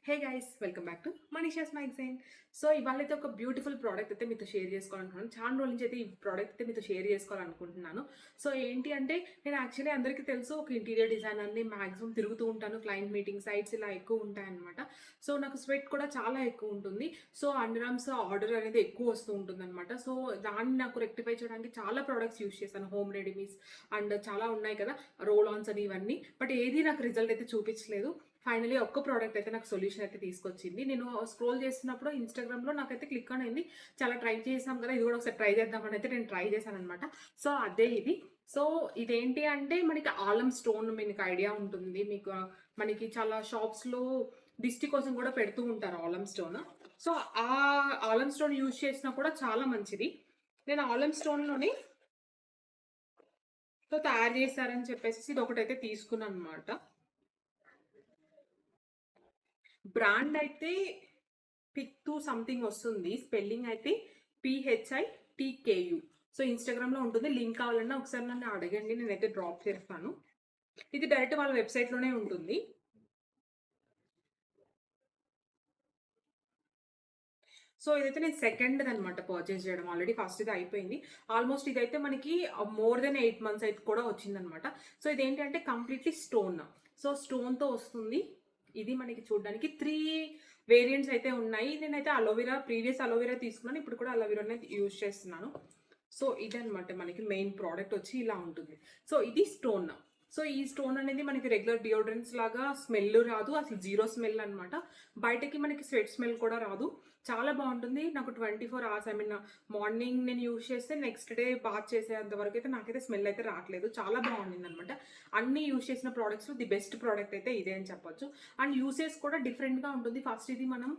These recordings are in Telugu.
Hey guys, welcome back to Manisha's magazine. So ఇవాళ అయితే ఒక బ్యూటిఫుల్ ప్రోడక్ట్ అయితే మీతో షేర్ చేసుకోవాలనుకుంటున్నాను. చాలా రోజుల నుంచి అయితే ఈ ప్రోడక్ట్ అయితే మీతో షేర్ చేసుకోవాలనుకుంటున్నాను. సో ఏంటి అంటే, నేను యాక్చువల్లీ అందరికీ తెలుసు ఒక ఇంటీరియర్ డిజైనర్ని, మ్యాక్సిమం తిరుగుతూ ఉంటాను. క్లయింట్ మీటింగ్ సైట్స్ ఇలా ఎక్కువ ఉంటాయన్నమాట. సో నాకు స్వెట్ కూడా చాలా ఎక్కువ ఉంటుంది. సో అండర్ఆర్మ్స్ ఆర్డర్ అనేది ఎక్కువ వస్తూ ఉంటుంది అనమాట. సో దాన్ని నాకు రెక్టిఫై చేయడానికి చాలా ప్రోడక్ట్స్ యూస్ చేశాను. హోమ్ రెడీమీస్ అండ్ చాలా ఉన్నాయి కదా, రోల్ ఆన్స్ అని ఇవన్నీ. బట్ ఏది నాకు రిజల్ట్ అయితే చూపించలేదు. ఫైనలీ ఒక్క ప్రోడక్ట్ అయితే నాకు సొల్యూషన్ అయితే తీసుకొచ్చింది. నేను స్క్రోల్ చేస్తున్నప్పుడు ఇన్స్టాగ్రామ్లో నాకైతే క్లిక్ అని అయింది. చాలా ట్రై చేసాం కదా, ఇది కూడా ఒకసారి ట్రై చేద్దామని అయితే నేను ట్రై చేశాను అనమాట. సో అదే ఇది. సో ఇదేంటి అంటే, మనకి ఆలం స్టోన్ మీకు ఐడియా ఉంటుంది. మీకు మనకి చాలా షాప్స్లో దిష్టి కోసం కూడా పెడుతూ ఉంటారు ఆలం స్టోన్. సో ఆ ఆలం స్టోన్ యూజ్ చేసినా కూడా చాలా మంచిది. నేను ఆలం స్టోన్లోని సో తయారు చేశారని చెప్పేసి ఇది ఒకటైతే తీసుకున్నాను అనమాట. బ్రాండ్ అయితే పిక్ సంథింగ్ వస్తుంది, స్పెల్లింగ్ అయితే PHITKU. సో ఇన్స్టాగ్రామ్లో ఉంటుంది, లింక్ కావాలన్నా ఒకసారి నన్ను అడగండి, నేనైతే డ్రాప్ చేస్తాను. ఇది డైరెక్ట్ వాళ్ళ వెబ్సైట్లోనే ఉంటుంది. సో ఇదైతే నేను సెకండ్ అనమాట పర్చేస్ చేయడం. ఆల్రెడీ ఫస్ట్ ఇది అయిపోయింది. ఆల్మోస్ట్ ఇదైతే మనకి మోర్ దెన్ 8 months అయితే కూడా వచ్చిందనమాట. సో ఇదేంటంటే కంప్లీట్లీ స్టోన్. సో స్టోన్తో వస్తుంది. ఇది మనకి చూడడానికి 3 వేరియంట్స్ అయితే ఉన్నాయి. నేనైతే అలోవెరా, ప్రీవియస్ అలోవెరా తీసుకున్నాను, ఇప్పుడు కూడా అలోవెరానే యూజ్ చేస్తున్నాను. సో ఇదనమాట మనకి మెయిన్ ప్రోడక్ట్ వచ్చి ఇలా ఉంటుంది. సో ఇది స్టోన్. సో ఈ స్టోన్ అనేది మనకి రెగ్యులర్ డియోడ్రెంట్స్ లాగా స్మెల్ రాదు, అసలు జీరో స్మెల్ అనమాట. బయటకి మనకి స్వెట్ స్మెల్ కూడా రాదు. చాలా బాగుంటుంది. నాకు 24 hours, ఐ మీన్ మార్నింగ్ నేను యూజ్ చేస్తే నెక్స్ట్ డే బాత్ చేసేంత వరకు అయితే నాకైతే స్మెల్ అయితే రావట్లేదు. చాలా బాగుండింది అనమాట. అన్ని యూజ్ చేసిన ప్రోడక్ట్స్లో ది బెస్ట్ ప్రోడక్ట్ అయితే ఇదే అని చెప్పొచ్చు. అండ్ యూసేజ్ కూడా డిఫరెంట్గా ఉంటుంది. ఫస్ట్ ఇది మనం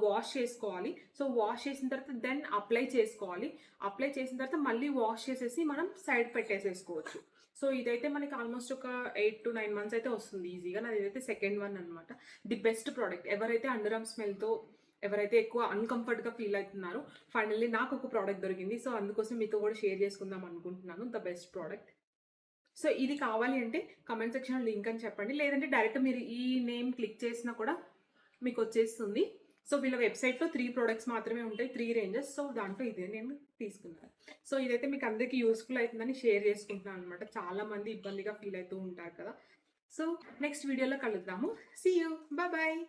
వాష్ చేసుకోవాలి. సో వాష్ చేసిన తర్వాత దెన్ అప్లై చేసుకోవాలి. అప్లై చేసిన తర్వాత మళ్ళీ వాష్ చేసేసి మనం సైడ్ పెట్టేసేసుకోవచ్చు. సో ఇదైతే మనకి ఆల్మోస్ట్ ఒక 8 to 9 months అయితే వస్తుంది ఈజీగా. నాది ఇదైతే సెకండ్ వన్ అనమాట. The best product. ఎవరైతే అండర్ ఆర్మ్ స్మెల్తో ఎవరైతే ఎక్కువ అన్కంఫర్ట్గా ఫీల్ అవుతున్నారో, ఫైనల్లీ నాకు ఒక ప్రోడక్ట్ దొరికింది. సో అందుకోసం మీతో కూడా షేర్ చేసుకుందాం అనుకుంటున్నాను, ద బెస్ట్ ప్రోడక్ట్. సో ఇది కావాలి అంటే కమెంట్ సెక్షన్లో లింక్ అని చెప్పండి, లేదంటే డైరెక్ట్ మీరు ఈ నేమ్ క్లిక్ చేసినా కూడా మీకు వచ్చేస్తుంది. సో వీళ్ళ వెబ్సైట్లో 3 products మాత్రమే ఉంటాయి, 3 ranges. సో దాంట్లో ఇదే నేను తీసుకున్నాను. సో ఇదైతే మీకు అందరికీ యూస్ఫుల్ అవుతుందని షేర్ చేసుకుంటున్నాను అనమాట. చాలా మంది ఇబ్బందిగా ఫీల్ అవుతూ ఉంటారు కదా. సో నెక్స్ట్ వీడియోలో కలుద్దాము. See you, bye.